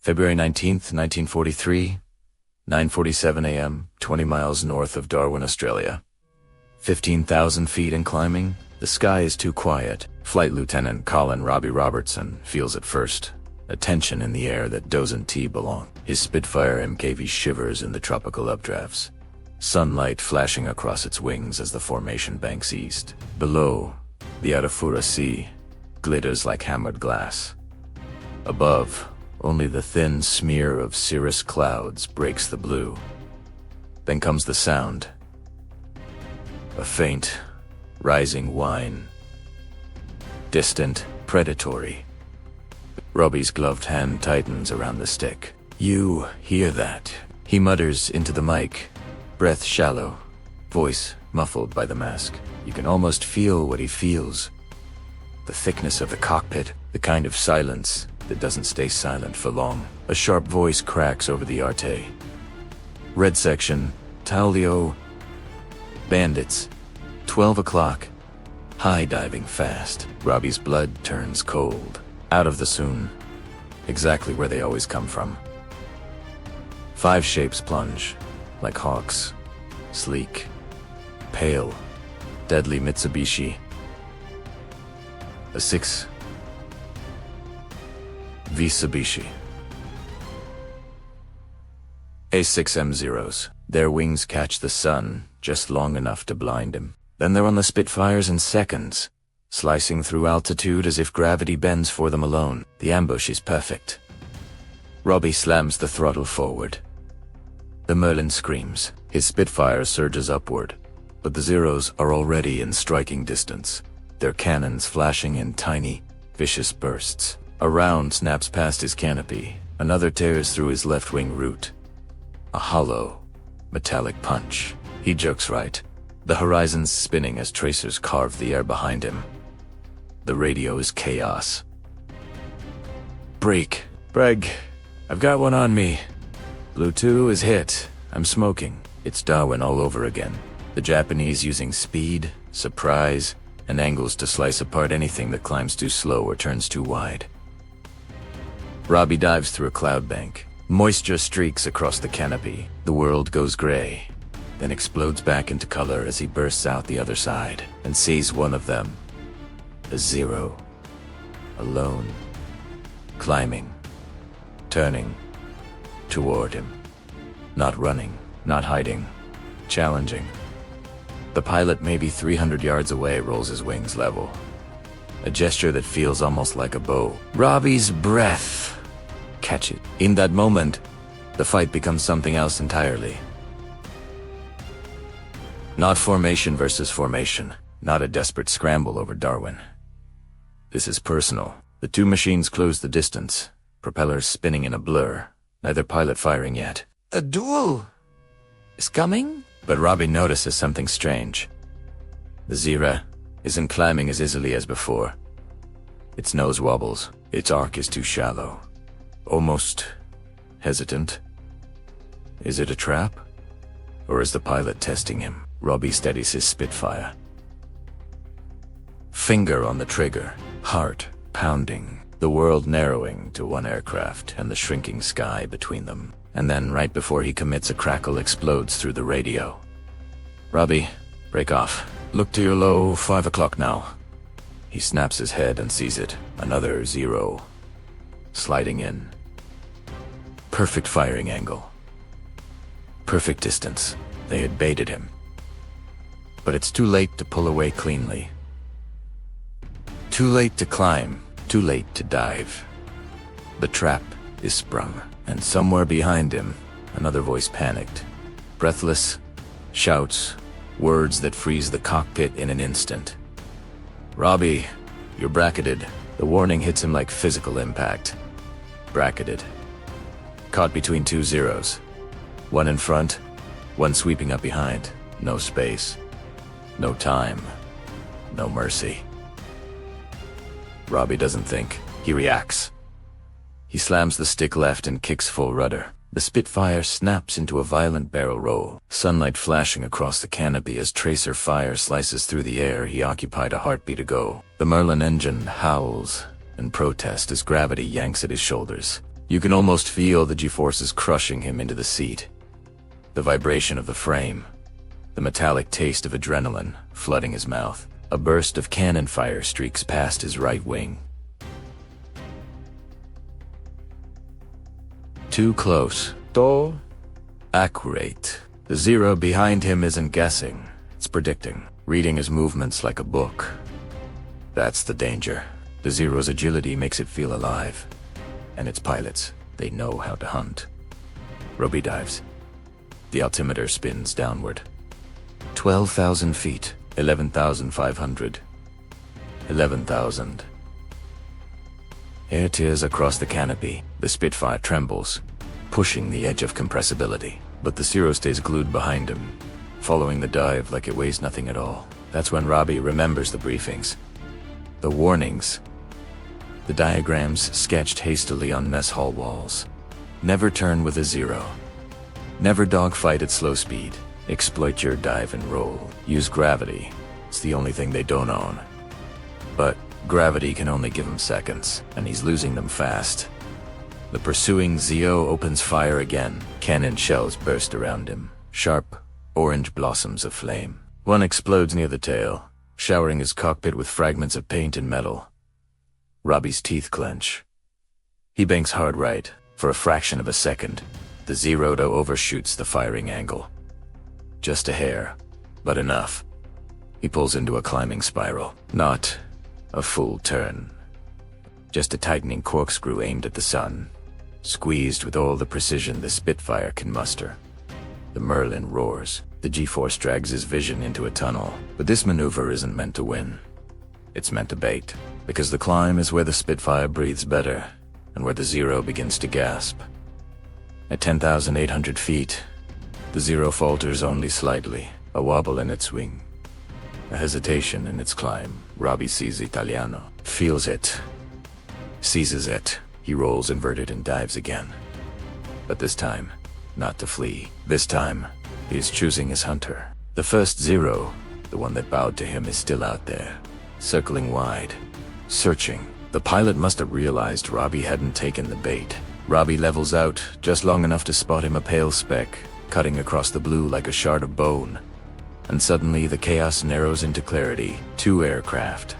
February 19th, 1943, 9:47 a.m., 20 miles north of Darwin, Australia. 15,000 feet and climbing, the sky is too quiet. Flight Lieutenant Colin Robbie Robertson feels at first a tension in the air that doesn't belong. His Spitfire Mk V shivers in the tropical updrafts, sunlight flashing across its wings as the formation banks east. Below, the Arafura Sea glitters like hammered glass. Above, only the thin smear of cirrus clouds breaks the blue. Then comes the sound. A faint, rising whine. Distant, predatory. Robbie's gloved hand tightens around the stick. "You hear that?" he mutters into the mic, breath shallow, voice muffled by the mask. You can almost feel what he feels. The thickness of the cockpit, the kind of silence that doesn't stay silent for long. A sharp voice cracks over the Arte. "Red section, Taulio. Bandits. 12 o'clock. High diving fast." Robbie's blood turns cold. Out of the soon. Exactly where they always come from. 5 shapes plunge, like hawks. Sleek. Pale. Deadly Mitsubishi. A 6 Mitsubishi A6M Zeros. Their wings catch the sun just long enough to blind him. Then they're on the Spitfires in seconds, slicing through altitude as if gravity bends for them alone. The ambush is perfect. Robbie slams the throttle forward. The Merlin screams. His Spitfire surges upward, but the Zeros are already in striking distance, their cannons flashing in tiny, vicious bursts. A round snaps past his canopy. Another tears through his left wing root. A hollow, metallic punch. He jerks right. The horizon's spinning as tracers carve the air behind him. The radio is chaos. "Break. Breg. I've got one on me. Blue 2 is hit. I'm smoking." It's Darwin all over again. The Japanese using speed, surprise, and angles to slice apart anything that climbs too slow or turns too wide. Robbie dives through a cloud bank. Moisture streaks across the canopy. The world goes gray, then explodes back into color as he bursts out the other side and sees one of them. A Zero. Alone. Climbing. Turning. Toward him. Not running. Not hiding. Challenging. The pilot, maybe 300 yards away, rolls his wings level. A gesture that feels almost like a bow. Robbie's breath. Catch it. In that moment, the fight becomes something else entirely. Not formation versus formation. Not a desperate scramble over Darwin. This is personal. The two machines close the distance, propellers spinning in a blur, neither pilot firing yet. "A duel is coming?" But Robbie notices something strange. The Zero isn't climbing as easily as before. Its nose wobbles. Its arc is too shallow. Almost hesitant. Is it a trap? Or is the pilot testing him? Robbie steadies his Spitfire. Finger on the trigger. Heart pounding. The world narrowing to one aircraft and the shrinking sky between them. And then, right before he commits, a crackle explodes through the radio. "Robbie, break off. Look to your low, 5 o'clock now." He snaps his head and sees it. Another Zero. Sliding in. Perfect firing angle. Perfect distance. They had baited him. But it's too late to pull away cleanly. Too late to climb. Too late to dive. The trap is sprung. And somewhere behind him, another voice panicked. Breathless, shouts, words that freeze the cockpit in an instant. "Robbie, you're bracketed." The warning hits him like physical impact. Bracketed. Caught between two Zeros. One in front, one sweeping up behind. No space. No time. No mercy. Robbie doesn't think. He reacts. He slams the stick left and kicks full rudder. The Spitfire snaps into a violent barrel roll, sunlight flashing across the canopy as tracer fire slices through the air he occupied a heartbeat ago. The Merlin engine howls in protest as gravity yanks at his shoulders. You can almost feel the G-forces crushing him into the seat. The vibration of the frame. The metallic taste of adrenaline flooding his mouth. A burst of cannon fire streaks past his right wing. Too close. Too accurate. The Zero behind him isn't guessing. It's predicting. Reading his movements like a book. That's the danger. The Zero's agility makes it feel alive. And its pilots, they know how to hunt. Robbie dives. The altimeter spins downward. 12,000 feet. 11,500. 11,000. Air tears across the canopy. The Spitfire trembles, pushing the edge of compressibility. But the Zero stays glued behind him, following the dive like it weighs nothing at all. That's when Robbie remembers the briefings. The warnings. The diagrams sketched hastily on mess hall walls. Never turn with a Zero. Never dogfight at slow speed. Exploit your dive and roll. Use gravity. It's the only thing they don't own. But gravity can only give him seconds, and he's losing them fast. The pursuing Zeo opens fire again. Cannon shells burst around him. Sharp, orange blossoms of flame. One explodes near the tail, showering his cockpit with fragments of paint and metal. Robbie's teeth clench. He banks hard right. For a fraction of a second, the Zero overshoots the firing angle. Just a hair, but enough. He pulls into a climbing spiral. Not a full turn. Just a tightening corkscrew aimed at the sun, squeezed with all the precision the Spitfire can muster. The Merlin roars. The G-force drags his vision into a tunnel. But this maneuver isn't meant to win. It's meant to bait, because the climb is where the Spitfire breathes better, and where the Zero begins to gasp. At 10,800 feet, the Zero falters only slightly, a wobble in its wing. A hesitation in its climb. Robbie sees Italiano, feels it, seizes it. He rolls inverted and dives again. But this time, not to flee. This time, he's choosing his hunter. The first Zero, the one that bowed to him, is still out there, circling wide, searching. The pilot must have realized Robbie hadn't taken the bait. Robbie levels out, just long enough to spot him a pale speck, cutting across the blue like a shard of bone. And suddenly the chaos narrows into clarity. 2 aircraft.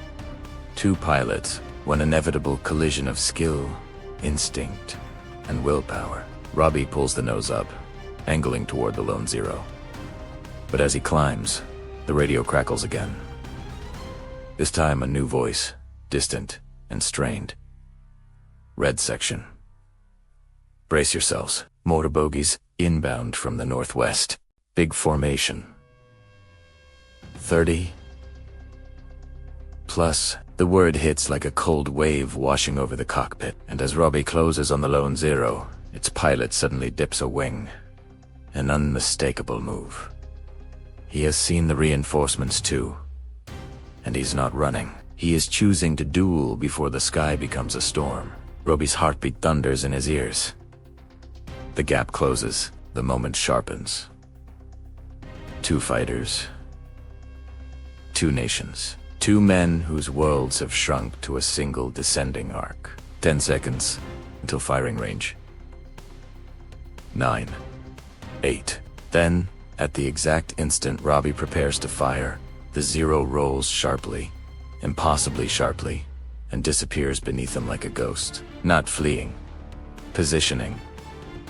2 pilots. One inevitable collision of skill, instinct, and willpower. Robbie pulls the nose up, angling toward the lone Zero. But as he climbs, the radio crackles again. This time a new voice, distant and strained. Red section. Brace yourselves. Motor bogies, inbound from the northwest. Big formation. 30. Plus, the word hits like a cold wave washing over the cockpit, and as Robbie closes on the lone Zero, its pilot suddenly dips a wing. An unmistakable move. He has seen the reinforcements too. And he's not running. He is choosing to duel before the sky becomes a storm. Robbie's heartbeat thunders in his ears. The gap closes. The moment sharpens. 2 fighters. 2 nations. 2 men whose worlds have shrunk to a single descending arc. 10 seconds until firing range. 9. 8. Then, at the exact instant Robbie prepares to fire, the Zero rolls sharply, impossibly sharply, and disappears beneath him like a ghost. Not fleeing. Positioning.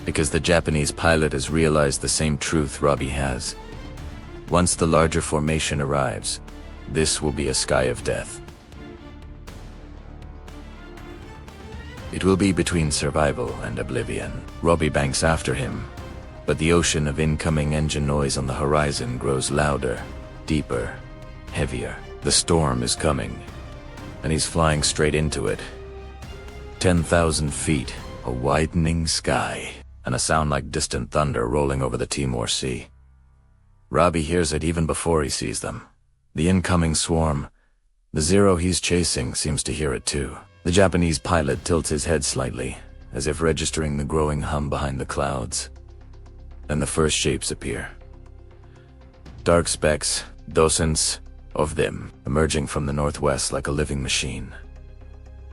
Because the Japanese pilot has realized the same truth Robbie has. Once the larger formation arrives, this will be a sky of death. It will be between survival and oblivion. Robbie banks after him, but the ocean of incoming engine noise on the horizon grows louder, deeper, heavier. The storm is coming, and he's flying straight into it. 10,000 feet, a widening sky, and a sound like distant thunder rolling over the Timor Sea. Robbie hears it even before he sees them. The incoming swarm. The Zero he's chasing seems to hear it too. The Japanese pilot tilts his head slightly, as if registering the growing hum behind the clouds. Then the first shapes appear. Dark specks, dozens of them, emerging from the northwest like a living machine.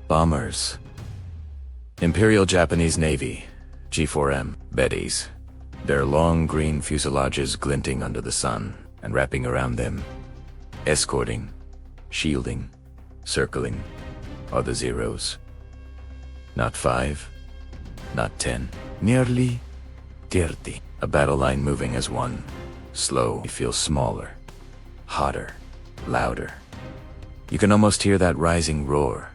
Bombers. Imperial Japanese Navy, G4M, Bettys. Their long green fuselages glinting under the sun, and wrapping around them, escorting, shielding, circling, are the Zeros. Not 5, not 10, nearly 30. A battle line moving as one. Slow, it feels smaller, hotter, louder. You can almost hear that rising roar.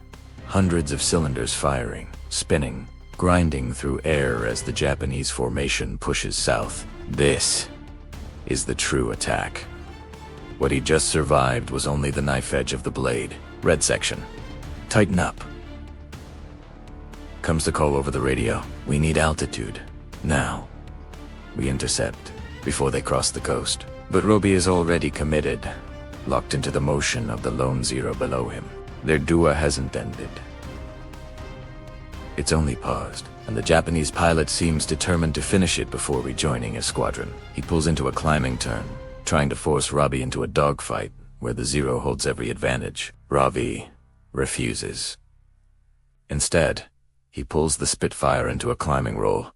Hundreds of cylinders firing, spinning, grinding through air as the Japanese formation pushes south. This is the true attack. What he just survived was only the knife edge of the blade. Red section. Tighten up. Comes the call over the radio. We need altitude. Now. We intercept before they cross the coast. But Roby is already committed, locked into the motion of the lone Zero below him. Their duel hasn't ended. It's only paused, and the Japanese pilot seems determined to finish it before rejoining his squadron. He pulls into a climbing turn, trying to force Robbie into a dogfight where the Zero holds every advantage. Robbie refuses. Instead, he pulls the Spitfire into a climbing roll.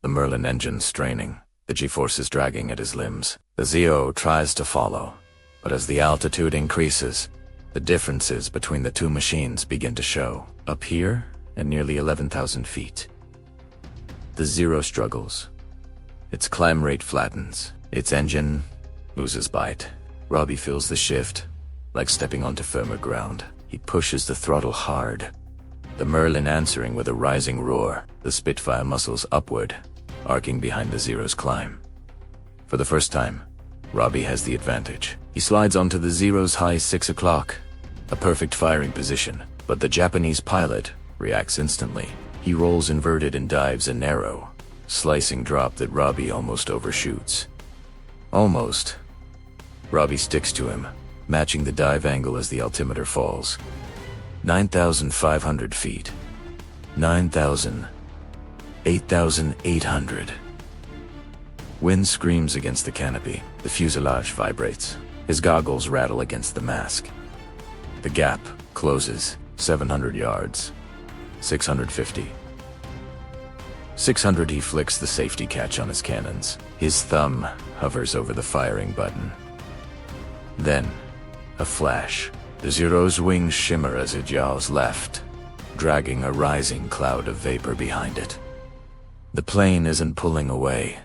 The Merlin engine straining, the G-forces dragging at his limbs. The Zero tries to follow, but as the altitude increases, the differences between the two machines begin to show. Up here, at nearly 11,000 feet, the Zero struggles. Its climb rate flattens. Its engine loses bite. Robbie feels the shift, like stepping onto firmer ground. He pushes the throttle hard, the Merlin answering with a rising roar. The Spitfire muscles upward, arcing behind the Zero's climb. For the first time, Robbie has the advantage. He slides onto the Zero's high 6 o'clock, a perfect firing position, but the Japanese pilot reacts instantly. He rolls inverted and dives a narrow, slicing drop that Robbie almost overshoots. Almost. Robbie sticks to him, matching the dive angle as the altimeter falls. 9,500 feet. 9,000. 8,800. Wind screams against the canopy. The fuselage vibrates. His goggles rattle against the mask. The gap closes. 700 yards. 650. 600. He flicks the safety catch on his cannons. His thumb hovers over the firing button. Then, a flash. The Zero's wings shimmer as it yaws left, dragging a rising cloud of vapor behind it. The plane isn't pulling away.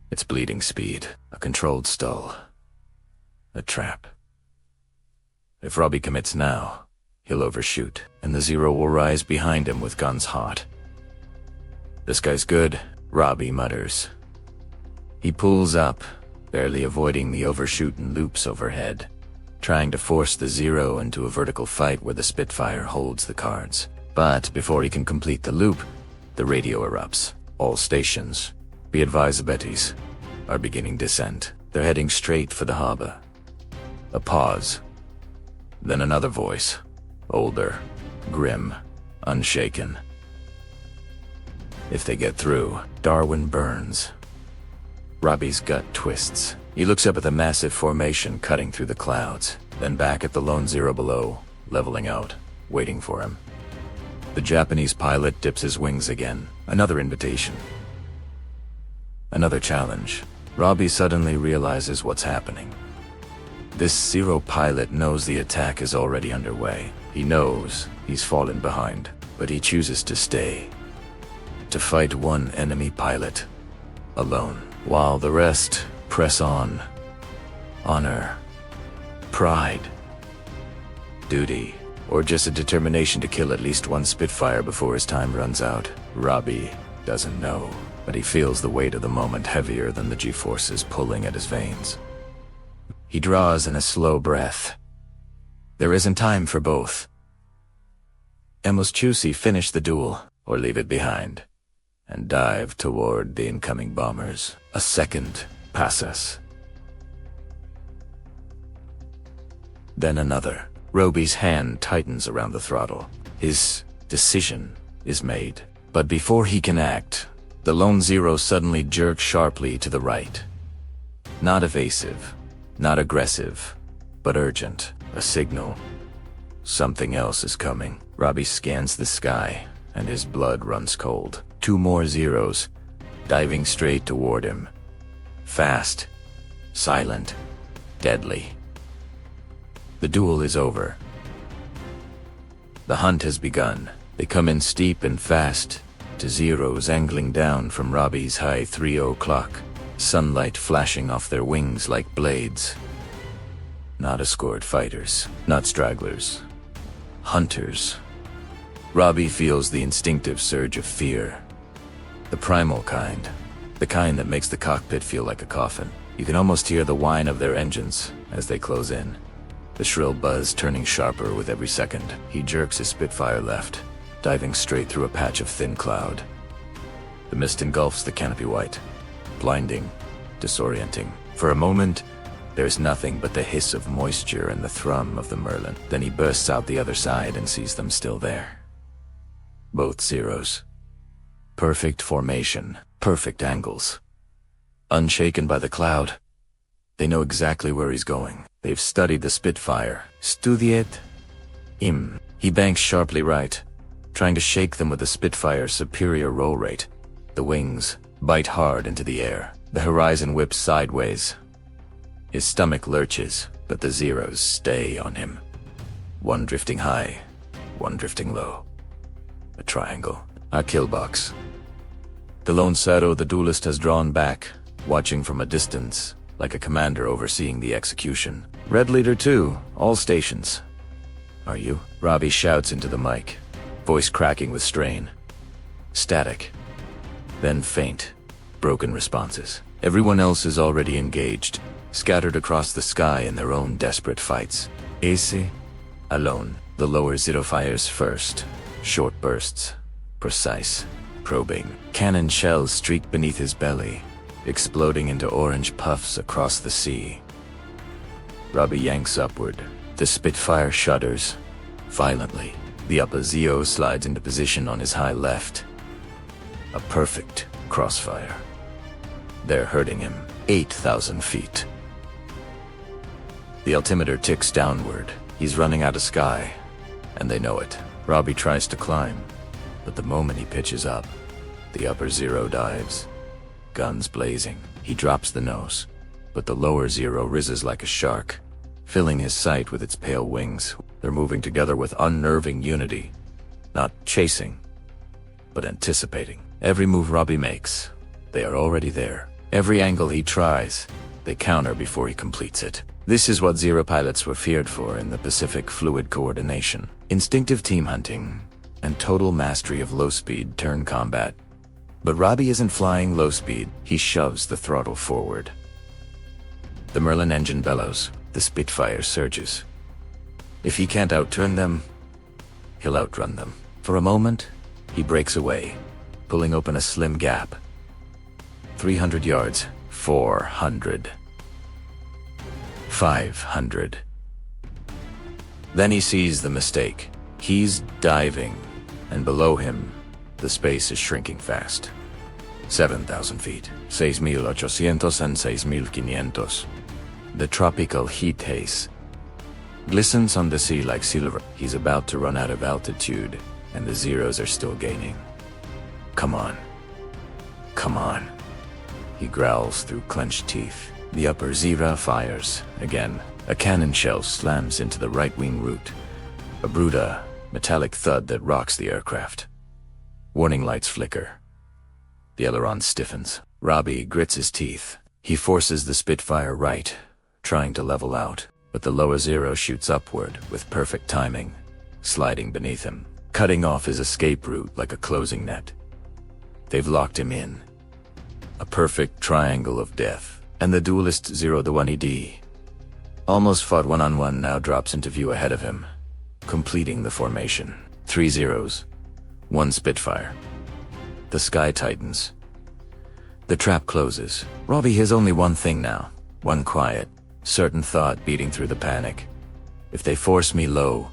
It's bleeding speed, a controlled stall, a trap. If Robbie commits now, he'll overshoot, and the Zero will rise behind him with guns hot. This guy's good, Robbie mutters. He pulls up, barely avoiding the overshooting loops overhead, trying to force the Zero into a vertical fight where the Spitfire holds the cards. But before he can complete the loop, the radio erupts. All stations, be advised, Bettys, are beginning descent. They're heading straight for the harbor. A pause. Then another voice, older, grim, unshaken. If they get through, Darwin burns. Robbie's gut twists. He looks up at the massive formation cutting through the clouds, then back at the lone Zero below, leveling out, waiting for him. The Japanese pilot dips his wings again. Another invitation. Another challenge. Robbie suddenly realizes what's happening. This Zero pilot knows the attack is already underway. He knows he's fallen behind, but he chooses to stay. To fight one enemy pilot, alone, while the rest press on. Honor, pride, duty, or just a determination to kill at least one Spitfire before his time runs out. Robbie doesn't know, but he feels the weight of the moment heavier than the G-forces pulling at his veins. He draws in a slow breath. There isn't time for both. Must choose finish the duel, or leave it behind, and dive toward the incoming bombers. A second passes. Then another. Roby's hand tightens around the throttle. His decision is made. But before he can act, the lone Zero suddenly jerks sharply to the right. Not evasive, not aggressive, but urgent. A signal. Something else is coming. Robbie scans the sky, and his blood runs cold. Two more Zeros, diving straight toward him. Fast, silent, deadly. The duel is over. The hunt has begun. They come in steep and fast, to Zeros angling down from Robbie's high 3:00 clock, sunlight flashing off their wings like blades. Not escort fighters, not stragglers. Hunters. Robbie feels the instinctive surge of fear. The primal kind. The kind that makes the cockpit feel like a coffin. You can almost hear the whine of their engines as they close in. The shrill buzz turning sharper with every second. He jerks his Spitfire left, diving straight through a patch of thin cloud. The mist engulfs the canopy white, blinding, disorienting. For a moment, there's nothing but the hiss of moisture and the thrum of the Merlin. Then he bursts out the other side and sees them still there. Both Zeros. Perfect formation, perfect angles. Unshaken by the cloud. They know exactly where he's going. They've studied the Spitfire. Studiet im. He banks sharply right, trying to shake them with the Spitfire's superior roll rate. The wings bite hard into the air. The horizon whips sideways. His stomach lurches, but the Zeros stay on him. One drifting high, one drifting low. A triangle, a kill box. The lone Zero, the duelist, has drawn back, watching from a distance, like a commander overseeing the execution. Red Leader 2, all stations. Are you? Robbie shouts into the mic, voice cracking with strain. Static. Then faint, broken responses. Everyone else is already engaged, scattered across the sky in their own desperate fights. Ese, alone. The lower Zero fires first. Short bursts. Precise. Probing. Cannon shells streak beneath his belly, exploding into orange puffs across the sea. Robbie yanks upward. The Spitfire shudders. Violently. The upper Zero slides into position on his high left. A perfect crossfire. They're hurting him. 8,000 feet. The altimeter ticks downward. He's running out of sky, and they know it. Robbie tries to climb, but the moment he pitches up, the upper Zero dives. Guns blazing. He drops the nose, but the lower Zero rises like a shark, filling his sight with its pale wings. They're moving together with unnerving unity, not chasing, but anticipating. Every move Robbie makes, they are already there. Every angle he tries, they counter before he completes it. This is what Zero pilots were feared for in the Pacific: fluid coordination, instinctive team hunting, and total mastery of low-speed turn combat. But Robbie isn't flying low speed. He shoves the throttle forward. The Merlin engine bellows. The Spitfire surges. If he can't outturn them, he'll outrun them. For a moment, he breaks away, pulling open a slim gap. 300 yards. 400. 500. Then he sees the mistake. He's diving, and below him, the space is shrinking fast. 7,000 feet. 6,800 and 6,500. The tropical heat haze glistens on the sea like silver. He's about to run out of altitude, and the Zeros are still gaining. Come on. Come on. He growls through clenched teeth. The upper Zero fires. Again, a cannon shell slams into the right wing root. A brutal, metallic thud that rocks the aircraft. Warning lights flicker. The aileron stiffens. Robbie grits his teeth. He forces the Spitfire right, trying to level out, but the lower Zero shoots upward with perfect timing, sliding beneath him, cutting off his escape route like a closing net. They've locked him in. A perfect triangle of death. And the duelist WWII, almost fought one-on-one, now drops into view ahead of him, completing the formation. 3 Zeros, 1 Spitfire. The sky tightens. The trap closes. Robbie has only one thing now. One quiet, certain thought beating through the panic. If they force me low,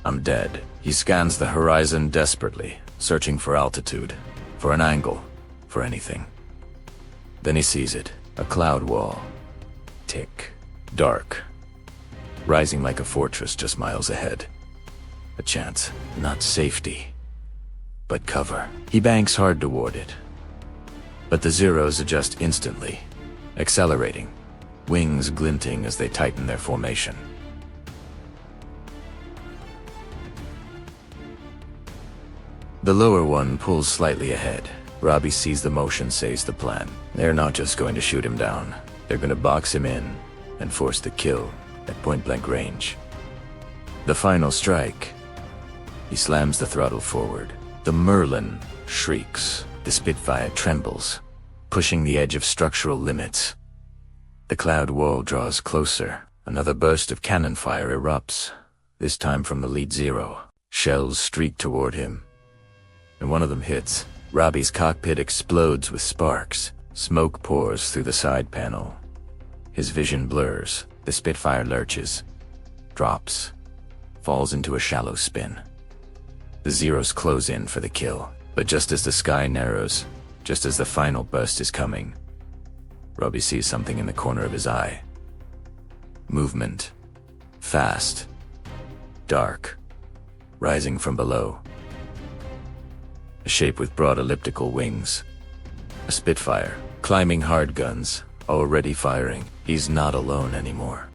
I'm dead. He scans the horizon desperately, searching for altitude, for an angle, for anything. Then he sees it. A cloud wall. Tick. Dark. Rising like a fortress just miles ahead. A chance. Not safety. but cover. He banks hard toward it. But the Zeros adjust instantly, accelerating, wings glinting as they tighten their formation. The lower one pulls slightly ahead. Robbie sees the motion, says the plan. They're not just going to shoot him down. They're going to box him in and force the kill at point-blank range. The final strike. He slams the throttle forward. The Merlin shrieks. The Spitfire trembles, pushing the edge of structural limits. The cloud wall draws closer. Another burst of cannon fire erupts, this time from the lead Zero. Shells streak toward him, and one of them hits. Robbie's cockpit explodes with sparks. Smoke pours through the side panel. His vision blurs. The Spitfire lurches, drops, falls into a shallow spin. The Zeros close in for the kill, but just as the sky narrows, just as the final burst is coming, Robbie sees something in the corner of his eye. Movement. Fast. Dark. Rising from below. A shape with broad elliptical wings. A Spitfire, climbing hard guns, already firing. He's not alone anymore.